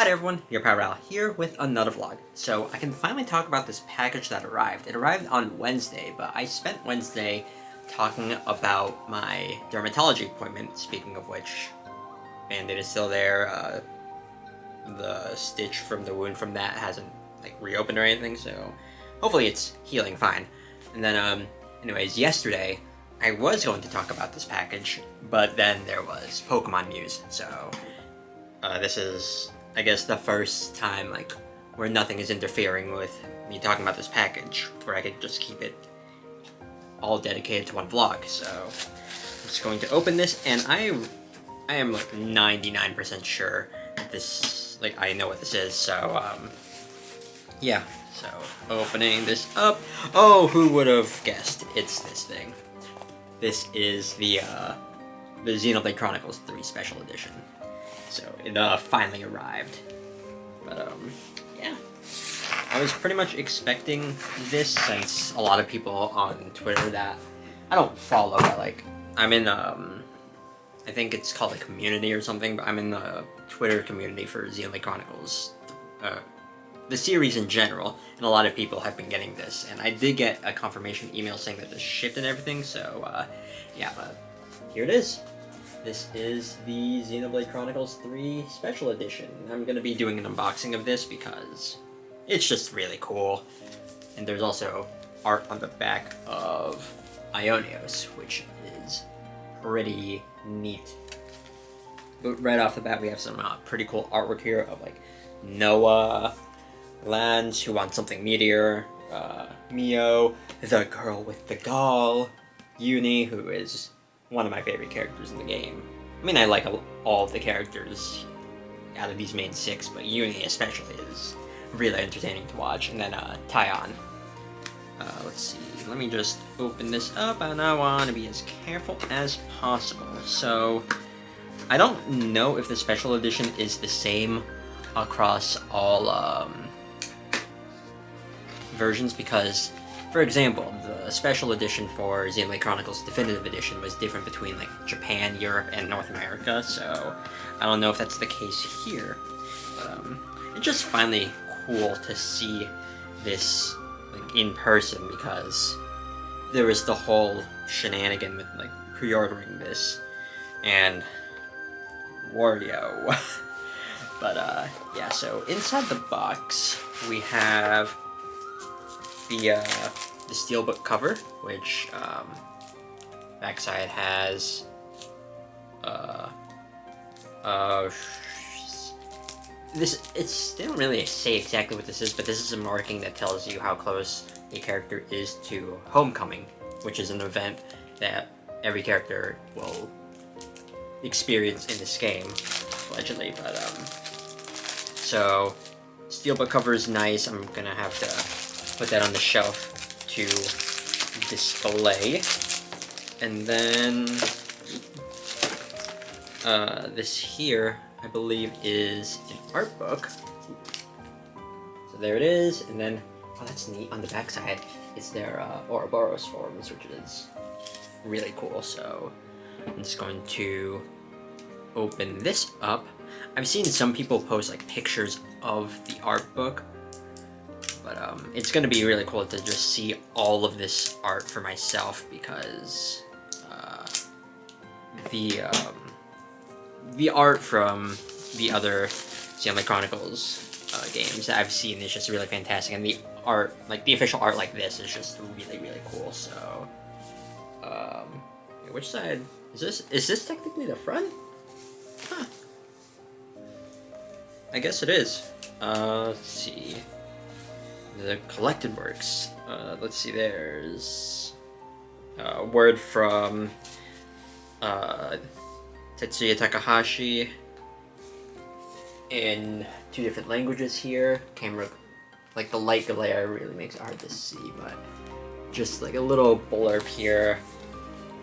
Hi there everyone, your Pal here with another vlog. So I can finally talk about this package that arrived. It arrived on Wednesday, but I spent Wednesday talking about my dermatology appointment, speaking of which, Band-Aid is still there, the stitch from the wound from that hasn't reopened or anything, so hopefully it's healing fine. And then anyways, yesterday I was going to talk about this package, but then there was Pokemon news, so this is, I guess, the first time where nothing is interfering with me talking about this package, where I could just keep it all dedicated to one vlog. So I'm just going to open this, and I am 99% sure this, I know what this is. So yeah. So opening this up. Oh, who would have guessed? It's this thing. This is the Xenoblade Chronicles 3 Special Edition. So it finally arrived. But yeah, I was pretty much expecting this, since a lot of people on Twitter that I don't follow, but I'm in I think it's called a community or something, but I'm in the Twitter community for Xenoblade Chronicles, the series in general, and a lot of people have been getting this, and I did get a confirmation email saying that this shipped and everything, so yeah, but here it is. This is the Xenoblade Chronicles 3 Special Edition. I'm going to be doing an unboxing of this because it's just really cool. And there's also art on the back of Ionios, which is pretty neat. But right off the bat, we have some pretty cool artwork here of Noah, Lance, who wants something meteor, Mio, the girl with the doll, Uni, who is one of my favorite characters in the game. I mean, I like all of the characters out of these main 6, but Uni especially is really entertaining to watch. And then Tyon. Let's see, let me just open this up, and I want to be as careful as possible. So, I don't know if the Special Edition is the same across all versions, because, for example, the Special Edition for Xenoblade Chronicles Definitive Edition was different between Japan, Europe, and North America, so I don't know if that's the case here. But it's just finally cool to see this in person, because there was the whole shenanigan with pre-ordering this and Wario. But yeah, so inside the box we have the steelbook cover, which backside has they don't really say exactly what this is, but this is a marking that tells you how close a character is to Homecoming, which is an event that every character will experience in this game, allegedly. But so steelbook cover is nice. I'm gonna have to put that on the shelf to display. And then this here, I believe, is an art book. So there it is, and then, oh, that's neat, on the back side it's their Ouroboros forms, which is really cool. So I'm just going to open this up. I've seen some people post pictures of the art book, but it's going to be really cool to just see all of this art for myself, because the art from the other Xenoblade Chronicles games that I've seen is just really fantastic, and the art, the official art like this, is just really, really cool. So, which side is this? Is this technically the front? Huh. I guess it is. Let's see. The collected works. Let's see, there's a word from Tetsuya Takahashi in 2 different languages here. Camera, the light glare really makes it hard to see, but just a little blurb here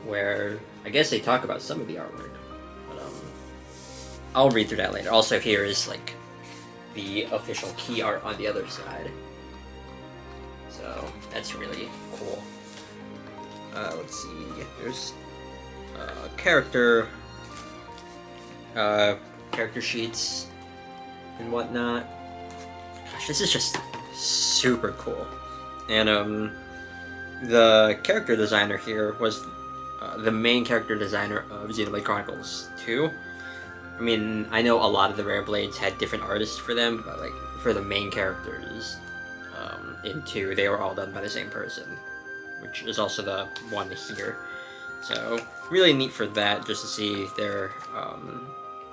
where I guess they talk about some of the artwork, but I'll read through that later. Also, here is the official key art on the other side. So that's really cool. Let's see, there's character sheets and whatnot. Gosh, this is just super cool. And the character designer here was the main character designer of Xenoblade Chronicles 2. I mean, I know a lot of the Rare Blades had different artists for them, but like for the main characters in 2, they were all done by the same person, which is also the one here. So really neat for that, just to see their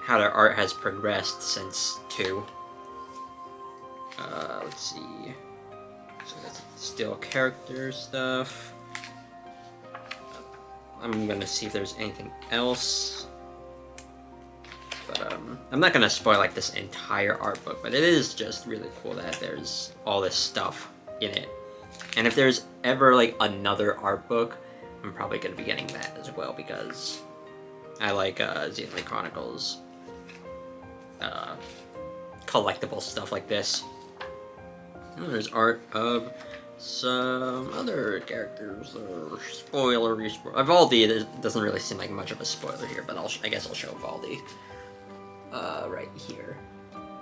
how their art has progressed since 2. Let's see. So that's still character stuff. I'm gonna see if there's anything else. But I'm not gonna spoil like this entire art book, but it is just really cool that there's all this stuff in it. And if there's ever like another art book, I'm probably gonna be getting that as well, because I like Xenoblade Chronicles collectible stuff like this. Oh, there's art of some other characters. Spoilery. Valdi, it doesn't really seem like much of a spoiler here, but I guess I'll show Valdi right here.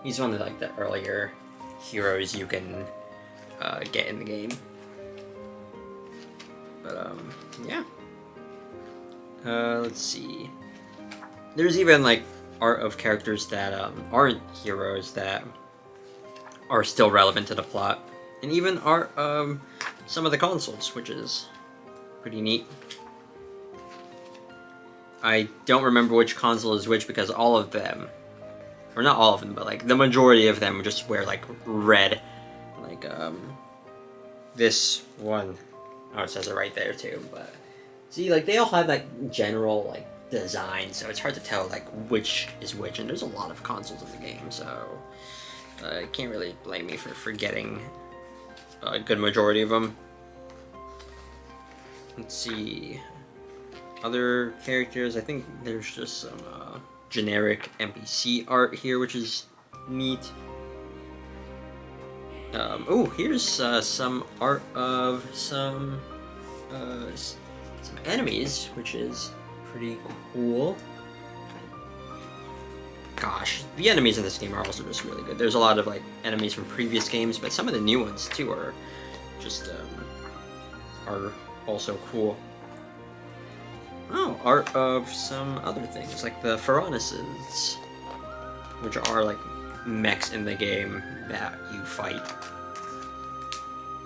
He's one of like the earlier heroes you can get in the game. But yeah. Let's see. There's even like art of characters that aren't heroes that are still relevant to the plot, and even art of some of the consoles, which is pretty neat. I don't remember which console is which, because all of them, or not all of them, but like the majority of them just wear like red. Like this one, oh, it says it right there too, but see, like they all have like general like design, so it's hard to tell like which is which, and there's a lot of consoles in the game, so I can't really blame me for forgetting a good majority of them. Let's see. Other characters, I think there's just some generic NPC art here, which is neat. Oh, here's some art of some enemies, which is pretty cool. Gosh, the enemies in this game are also just really good. There's a lot of like enemies from previous games, but some of the new ones too are just are also cool. Oh, art of some other things, like the Pharaonesses, which are like mechs in the game that you fight.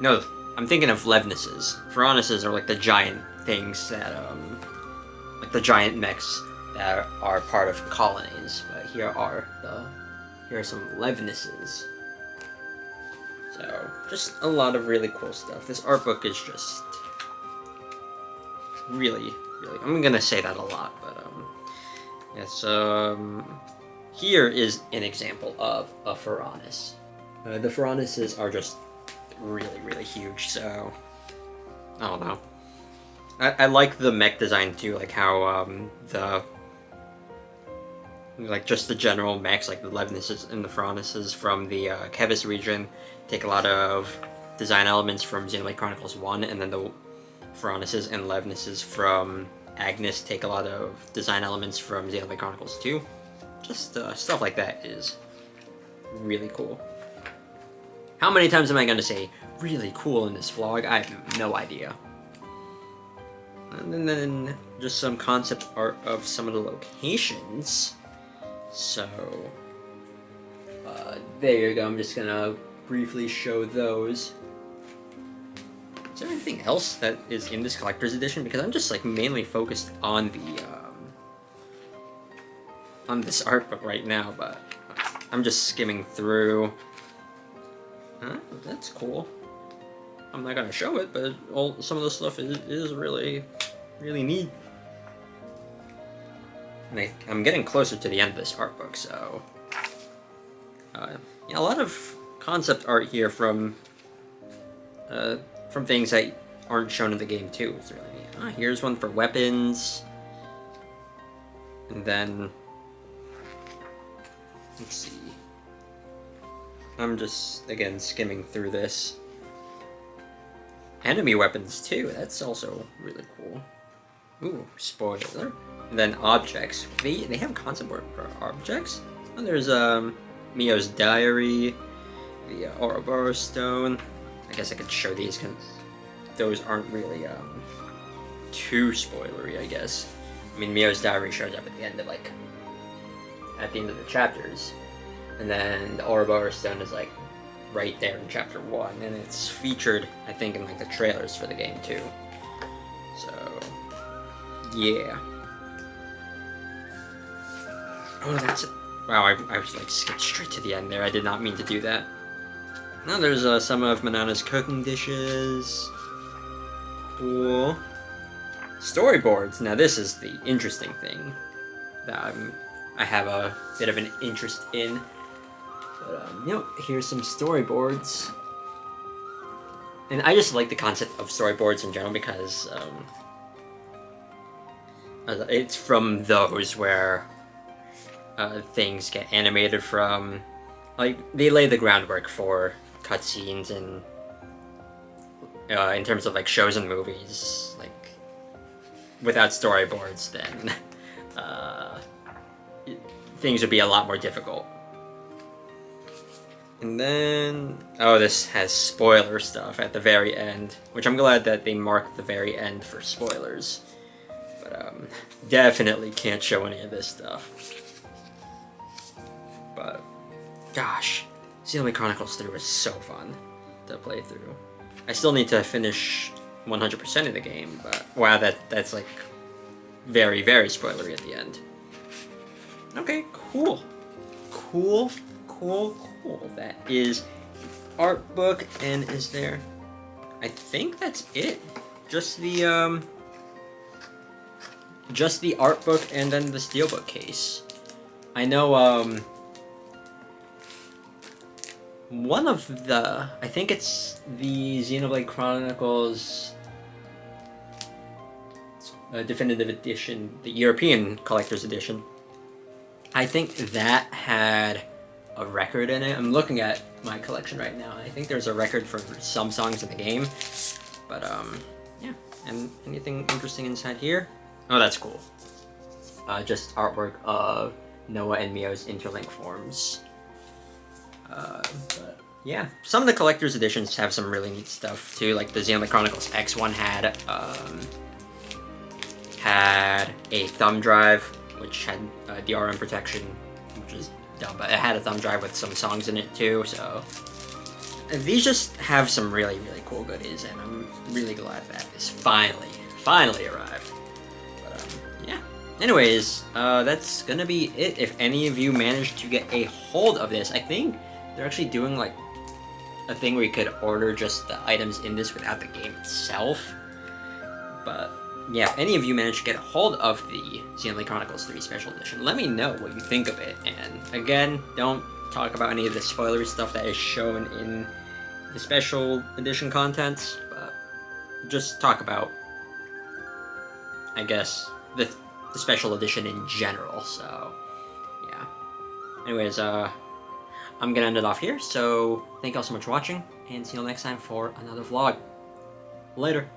No, I'm thinking of Levnesses. Pharaonesses are like the giant things that, like the giant mechs that are part of colonies. But here are some Levnesses. So, just a lot of really cool stuff. This art book is just really, I'm gonna say that a lot, but yeah, so here is an example of a Pharaones. The Pharaonesses are just really huge, so I don't know. I like the mech design too, like how like just the general mechs, like the Levnesses and the Pharaonesses from the Kevis region, take a lot of design elements from Xenoblade Chronicles 1, and then the Pharaonesses and Levnesses from Agnes take a lot of design elements from Xenoblade Chronicles 2. Just stuff like that is really cool. How many times am I going to say really cool in this vlog? I have no idea. And then just some concept art of some of the locations. So, there you go. I'm just going to briefly show those. Is there anything else that is in this collector's edition? Because I'm just like mainly focused on the on this art book right now, but I'm just skimming through. That's cool. I'm not gonna show it, but some of the stuff is really neat. And I'm getting closer to the end of this art book, so yeah, a lot of concept art here from things that aren't shown in the game too. It's really neat. Here's one for weapons. And then, let's see. I'm just, again, skimming through this. Enemy weapons too, that's also really cool. Ooh, spoiler. And then objects. They have concept art for objects? Oh, there's Mio's diary, the Ouroboros stone. I guess I could show these because those aren't really too spoilery, I guess. I mean, Mio's diary shows up at the end of the chapters, and then the Ouroboros stone is like right there in chapter 1, and it's featured, I think, in like the trailers for the game too. So, yeah. Oh, that's it. Wow, I was like skipped straight to the end there. I did not mean to do that. Now there's some of Manana's cooking dishes. Cool. Storyboards. Now this is the interesting thing that I have a bit of an interest in. But here's some storyboards. And I just like the concept of storyboards in general because it's from those where things get animated from. Like, they lay the groundwork for cutscenes and in terms of like shows and movies. Like, without storyboards, then things would be a lot more difficult. And then, oh, this has spoiler stuff at the very end, which I'm glad that they marked the very end for spoilers. But definitely can't show any of this stuff. But gosh, Xenoblade Chronicles 3 was so fun to play through. I still need to finish 100% of the game, but wow, that's like very, very spoilery at the end. Okay, cool. Cool. That is art book, and is there... I think that's it. Just the art book and then the steelbook case. I know, one of the... I think it's the Xenoblade Chronicles Definitive Edition, the European Collector's Edition. I think that had a record in it. I'm looking at my collection right now. I think there's a record for some songs in the game. But, yeah. And anything interesting inside here? Oh, that's cool. Just artwork of Noah and Mio's interlink forms. But yeah, some of the collector's editions have some really neat stuff too. Like the Xenoblade Chronicles X one had a thumb drive, which had DRM protection, which is dumb, but it had a thumb drive with some songs in it too. So these just have some really, really cool goodies, and I'm really glad that this finally arrived. But yeah. Anyways, that's gonna be it. If any of you managed to get a hold of this, I think they're actually doing like a thing where you could order just the items in this without the game itself. But yeah, if any of you managed to get a hold of the Xenoblade Chronicles 3 Special Edition, let me know what you think of it. And again, don't talk about any of the spoilery stuff that is shown in the Special Edition contents, but just talk about, I guess, the Special Edition in general. So yeah. Anyways, I'm gonna end it off here, so thank you all so much for watching, and see you all next time for another vlog. Later.